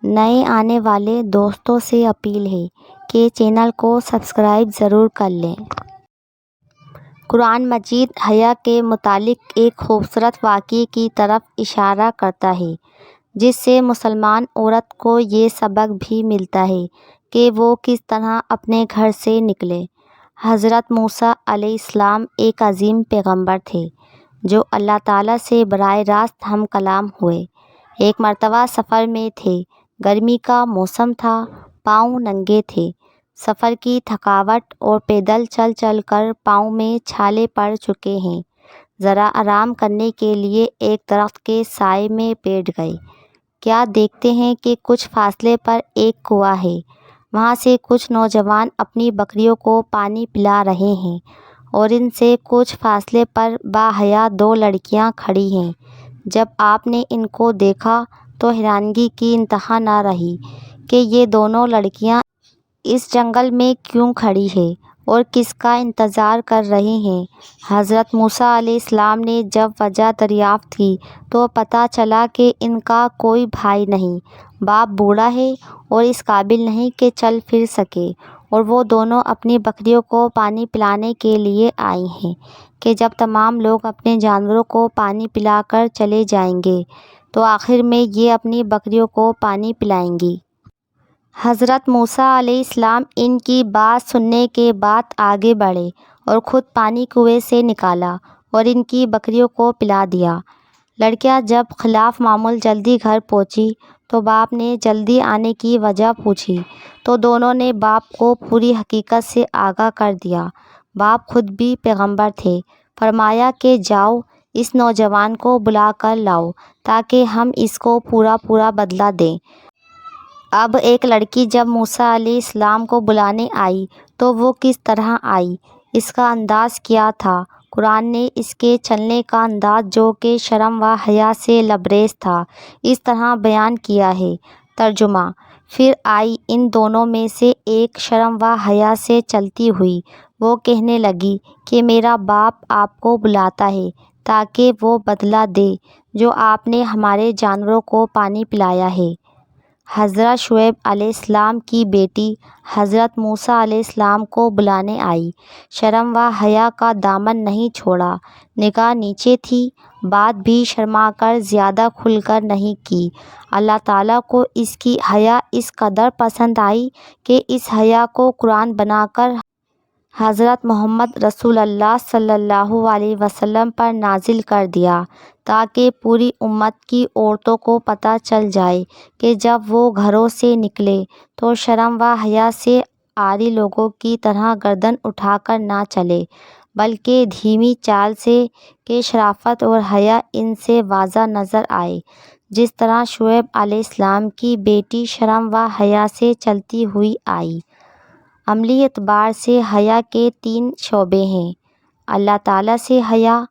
نئے آنے والے دوستوں سے اپیل ہے کہ چینل کو سبسکرائب ضرور کر لیں۔ قرآن مجید حیا کے متعلق ایک خوبصورت واقعے کی طرف اشارہ کرتا ہے، جس سے مسلمان عورت کو یہ سبق بھی ملتا ہے کہ وہ کس طرح اپنے گھر سے نکلے۔ حضرت موسیٰ علیہ السلام ایک عظیم پیغمبر تھے جو اللہ تعالیٰ سے براہ راست ہم کلام ہوئے۔ ایک مرتبہ سفر میں تھے، گرمی کا موسم تھا، پاؤں ننگے تھے۔ سفر کی تھکاوٹ اور پیدل چل چل کر پاؤں میں چھالے پڑ چکے ہیں۔ ذرا آرام کرنے کے لیے ایک درخت کے سائے میں بیٹھ گئے۔ کیا دیکھتے ہیں کہ کچھ فاصلے پر ایک کنواں ہے۔ وہاں سے کچھ نوجوان اپنی بکریوں کو پانی پلا رہے ہیں اور ان سے کچھ فاصلے پر باحیا دو لڑکیاں کھڑی ہیں۔ جب آپ نے ان کو دیکھا تو حیرانگی کی انتہا نہ رہی کہ یہ دونوں لڑکیاں اس جنگل میں کیوں کھڑی ہیں اور کس کا انتظار کر رہی ہیں۔ حضرت موسیٰ علیہ السلام نے جب وجہ دریافت کی تو پتہ چلا کہ ان کا کوئی بھائی نہیں، باپ بوڑھا ہے اور اس قابل نہیں کہ چل پھر سکے، اور وہ دونوں اپنی بکریوں کو پانی پلانے کے لیے آئی ہیں کہ جب تمام لوگ اپنے جانوروں کو پانی پلا کر چلے جائیں گے تو آخر میں یہ اپنی بکریوں کو پانی پلائیں گی۔ حضرت موسیٰ علیہ السلام ان کی بات سننے کے بعد آگے بڑھے اور خود پانی کنویں سے نکالا اور ان کی بکریوں کو پلا دیا۔ لڑکیاں جب خلاف معمول جلدی گھر پہنچی تو باپ نے جلدی آنے کی وجہ پوچھی تو دونوں نے باپ کو پوری حقیقت سے آگاہ کر دیا۔ باپ خود بھی پیغمبر تھے۔ فرمایا کہ جاؤ اس نوجوان کو بلا کر لاؤ تاکہ ہم اس کو پورا بدلہ دیں۔ اب ایک لڑکی جب موسیٰ علیہ السلام کو بلانے آئی تو وہ کس طرح آئی، اس کا انداز کیا تھا؟ قرآن نے اس کے چلنے کا انداز جو کہ شرم و حیا سے لبریز تھا اس طرح بیان کیا ہے۔ ترجمہ: پھر آئی ان دونوں میں سے ایک شرم و حیا سے چلتی ہوئی۔ وہ کہنے لگی کہ میرا باپ آپ کو بلاتا ہے تاکہ وہ بدلہ دے جو آپ نے ہمارے جانوروں کو پانی پلایا ہے۔ حضرت شعیب علیہ السلام کی بیٹی حضرت موسیٰ علیہ السلام کو بلانے آئی، شرم و حیا کا دامن نہیں چھوڑا، نگاہ نیچے تھی، بات بھی شرما کر زیادہ کھل کر نہیں کی۔ اللہ تعالیٰ کو اس کی حیا اس قدر پسند آئی کہ اس حیا کو قرآن بنا کر حضرت محمد رسول اللہ صلی اللہ علیہ وسلم پر نازل کر دیا تاکہ پوری امت کی عورتوں کو پتہ چل جائے کہ جب وہ گھروں سے نکلے تو شرم و حیا سے عاری لوگوں کی طرح گردن اٹھا کر نہ چلے، بلکہ دھیمی چال سے کہ شرافت اور حیا ان سے واضح نظر آئے، جس طرح شعیب علیہ السلام کی بیٹی شرم و حیا سے چلتی ہوئی آئی۔ عملی اعتبار سے حیا کے 3 شعبے ہیں: اللہ تعالیٰ سے حیا،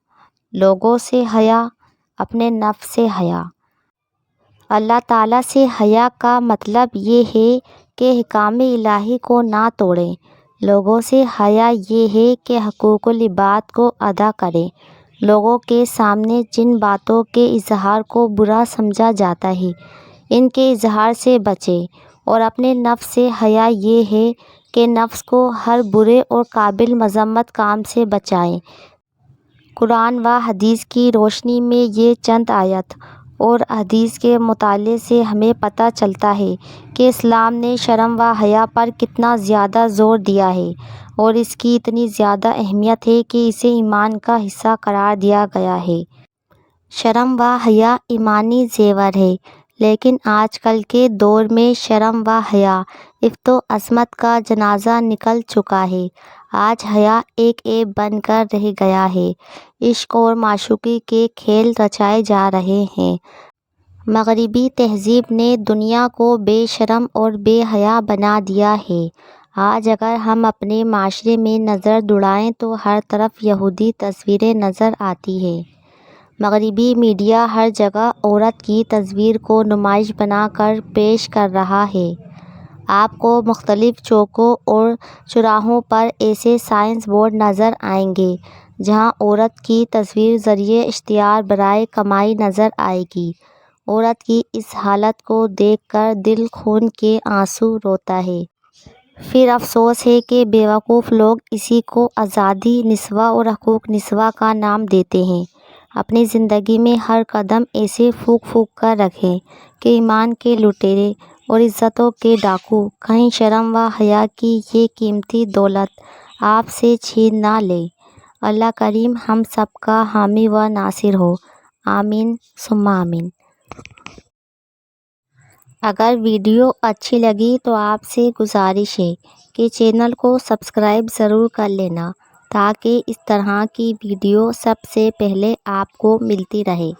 لوگوں سے حیا، اپنے نفس سے حیا۔ اللہ تعالیٰ سے حیا کا مطلب یہ ہے کہ احکام الہی کو نہ توڑیں۔ لوگوں سے حیا یہ ہے کہ حقوق العباد کو ادا کریں۔ لوگوں کے سامنے جن باتوں کے اظہار کو برا سمجھا جاتا ہے ان کے اظہار سے بچیں، اور اپنے نفس سے حیا یہ ہے کہ نفس کو ہر برے اور قابل مذمت کام سے بچائیں۔ قرآن و حدیث کی روشنی میں یہ چند آیات اور حدیث کے مطالعے سے ہمیں پتہ چلتا ہے کہ اسلام نے شرم و حیا پر کتنا زیادہ زور دیا ہے، اور اس کی اتنی زیادہ اہمیت ہے کہ اسے ایمان کا حصہ قرار دیا گیا ہے۔ شرم و حیا ایمانی زیور ہے، لیکن آج کل کے دور میں شرم و حیا عفت و عصمت کا جنازہ نکل چکا ہے۔ آج حیا ایک عیب بن کر رہ گیا ہے۔ عشق اور معشوقی کے کھیل رچائے جا رہے ہیں۔ مغربی تہذیب نے دنیا کو بے شرم اور بے حیا بنا دیا ہے۔ آج اگر ہم اپنے معاشرے میں نظر دوڑائیں تو ہر طرف یہودی تصویریں نظر آتی ہیں۔ مغربی میڈیا ہر جگہ عورت کی تصویر کو نمائش بنا کر پیش کر رہا ہے۔ آپ کو مختلف چوکوں اور چوراہوں پر ایسے سائن بورڈ نظر آئیں گے جہاں عورت کی تصویر ذریعہ اشتہار برائے کمائی نظر آئے گی، عورت کی اس حالت کو دیکھ کر دل خون کے آنسو روتا ہے۔ پھر افسوس ہے کہ بیوقوف لوگ اسی کو آزادی نسواں اور حقوق نسواں کا نام دیتے ہیں۔ اپنی زندگی میں ہر قدم ایسے پھونک پھونک کر رکھیں کہ ایمان کے لٹیرے اور عزتوں کے ڈاکو کہیں شرم و حیا کی یہ قیمتی دولت آپ سے چھین نہ لیں۔ اللہ کریم ہم سب کا حامی و ناصر ہو، آمین ثم آمین۔ اگر ویڈیو اچھی لگی تو آپ سے گزارش ہے کہ چینل کو سبسکرائب ضرور کر لینا تاکہ اس طرح کی ویڈیو سب سے پہلے آپ کو ملتی رہے۔